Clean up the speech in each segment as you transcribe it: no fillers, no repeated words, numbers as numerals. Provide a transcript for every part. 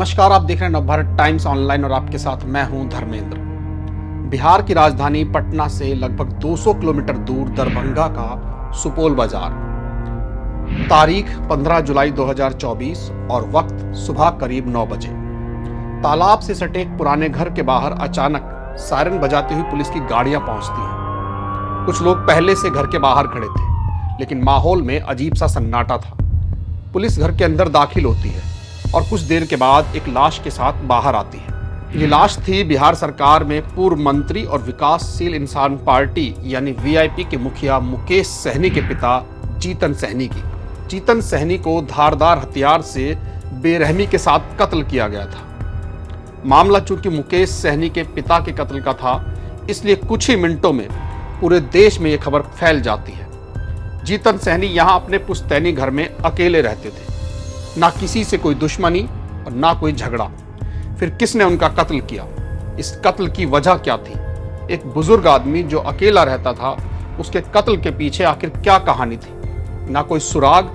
नमस्कार, आप देख रहे हैं नवभारत टाइम्स ऑनलाइन और आपके साथ मैं हूं धर्मेंद्र। बिहार की राजधानी पटना से लगभग 200 किलोमीटर दूर दरभंगा का सुपौल बाजार। तारीख 15 जुलाई 2024 और वक्त सुबह करीब 9 बजे। तालाब से सटे एक पुराने घर के बाहर अचानक सायरन बजाती हुई पुलिस की गाड़ियां पहुंचती हैं। कुछ लोग पहले से घर के बाहर खड़े थे, लेकिन माहौल में अजीब सा सन्नाटा था। पुलिस घर के अंदर दाखिल होती है और कुछ देर के बाद एक लाश के साथ बाहर आती है। ये लाश थी बिहार सरकार में पूर्व मंत्री और विकासशील इंसान पार्टी यानी वीआईपी के मुखिया मुकेश सहनी के पिता जीतन सहनी की। जीतन सहनी को धारदार हथियार से बेरहमी के साथ कत्ल किया गया था। मामला चूंकि मुकेश सहनी के पिता के कत्ल का था, इसलिए कुछ ही मिनटों में पूरे देश में यह खबर फैल जाती है। जीतन सहनी यहाँ अपने पुश्तैनी घर में अकेले रहते थे। ना किसी से कोई दुश्मनी और ना कोई झगड़ा। फिर किसने उनका कत्ल किया? इस कत्ल की वजह क्या थी? एक बुजुर्ग आदमी जो अकेला रहता था, उसके कत्ल के पीछे आखिर क्या कहानी थी? ना कोई सुराग,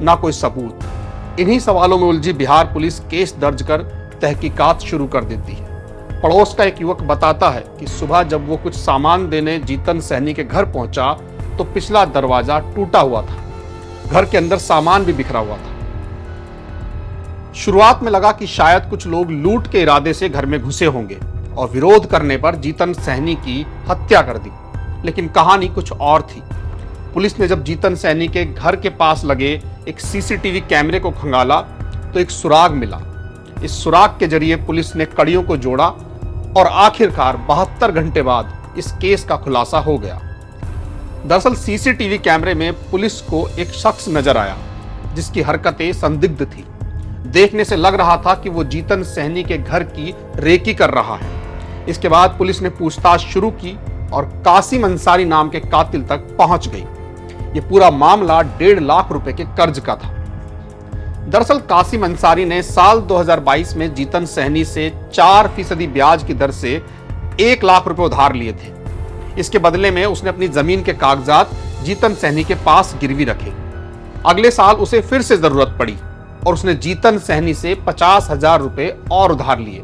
ना कोई सबूत। इन्हीं सवालों में उलझी बिहार पुलिस केस दर्ज कर तहकीकात शुरू कर देती है। पड़ोस का एक युवक बताता है कि सुबह जब वो कुछ सामान देने जीतन सहनी के घर पहुंचा तो पिछला दरवाजा टूटा हुआ था। घर के अंदर सामान भी बिखरा हुआ था। शुरुआत में लगा कि शायद कुछ लोग लूट के इरादे से घर में घुसे होंगे और विरोध करने पर जीतन सहनी की हत्या कर दी, लेकिन कहानी कुछ और थी। पुलिस ने जब जीतन सहनी के घर के पास लगे एक सीसीटीवी कैमरे को खंगाला तो एक सुराग मिला। इस सुराग के जरिए पुलिस ने कड़ियों को जोड़ा और आखिरकार 72 घंटे बाद इस केस का खुलासा हो गया। दरअसल सीसीटीवी कैमरे में पुलिस को एक शख्स नजर आया जिसकी हरकतें संदिग्ध थी। देखने से लग रहा था कि वो जीतन सहनी के घर की रेकी कर रहा है। इसके बाद पुलिस ने पूछताछ शुरू की और कासिम अंसारी नाम के कातिल तक पहुंच गई। ये पूरा मामला 1.5 लाख रुपए के कर्ज का था। दरअसल कासिम अंसारी ने साल 2022 में जीतन सहनी से 4% ब्याज की दर से 1 लाख रुपए उधार लिए थे। इसके बदले में उसने अपनी जमीन के कागजात जीतन सहनी के पास गिरवी रखे। अगले साल उसे फिर से जरूरत पड़ी और उसने जीतन सहनी से 50,000 रुपए और उधार लिए।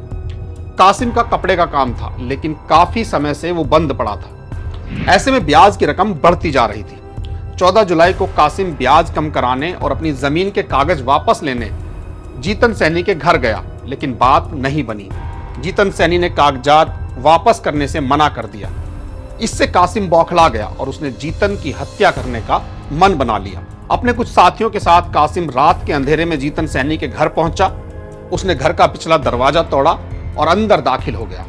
कासिम का कपड़े का काम था, लेकिन काफी समय से वो बंद पड़ा था। ऐसे में ब्याज की रकम बढ़ती जा रही थी। 14 जुलाई को कासिम ब्याज कम कराने और अपनी जमीन के कागज वापस लेने जीतन सहनी के घर गया, लेकिन बात नहीं बनी। जीतन सहनी ने कागजात वापस करने से मना कर दिया। इससे कासिम बौखला गया और उसने जीतन की हत्या करने का मन बना लिया। अपने कुछ साथियों के साथ कासिम रात के अंधेरे में जीतन सहनी के घर पहुंचा। उसने घर का पिछला दरवाजा तोड़ा और अंदर दाखिल हो गया।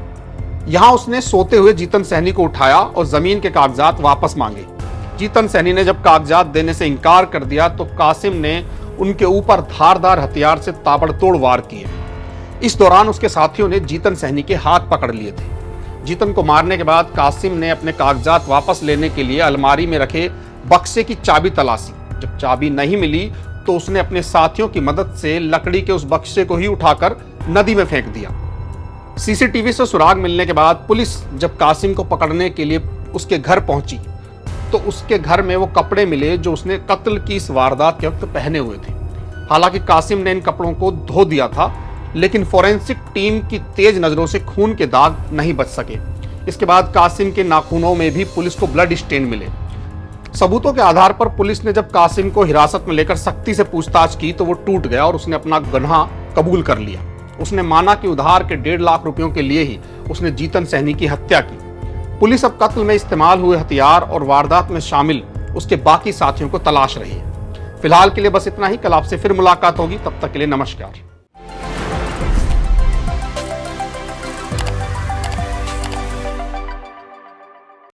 यहां उसने सोते हुए जीतन सहनी को उठाया और जमीन के कागजात वापस मांगे। जीतन सहनी ने जब कागजात देने से इनकार कर दिया तो कासिम ने उनके ऊपर धारदार हथियार से ताबड़तोड़ वार किए। इस दौरान उसके साथियों ने जीतन सहनी के हाथ पकड़ लिए थे। जीतन को मारने के बाद कासिम ने अपने कागजात वापस लेने के लिए अलमारी में रखे बक्से की चाबी तलाशी। जब चाबी नहीं मिली तो उसने अपने साथियों की मदद से लकड़ी के उस बक्से को ही उठाकर नदी में फेंक दिया। सीसीटीवी से सुराग मिलने के बाद पुलिस जब कासिम को पकड़ने के लिए उसके घर पहुंची तो उसके घर में वो कपड़े मिले जो उसने कत्ल की इस वारदात के वक्त पहने हुए थे। हालांकि कासिम ने इन कपड़ों को धो दिया था, लेकिन फोरेंसिक टीम की तेज नजरों से खून के दाग नहीं बच सके। इसके बाद कासिम के नाखूनों में भी पुलिस को ब्लड स्टेन मिले। सबूतों के आधार पर पुलिस ने जब कासिम को हिरासत में लेकर सख्ती से पूछताछ की तो वो टूट गया और उसने अपना गुनाह कबूल कर लिया। उसने माना कि उधार के 1.5 लाख रुपयों के लिए ही उसने जीतन सहनी की हत्या की। पुलिस अब कत्ल में इस्तेमाल हुए हथियार और वारदात में शामिल उसके बाकी साथियों को तलाश रही है। फिलहाल के लिए बस इतना ही। कल आपसे फिर मुलाकात होगी, तब तक के लिए नमस्कार।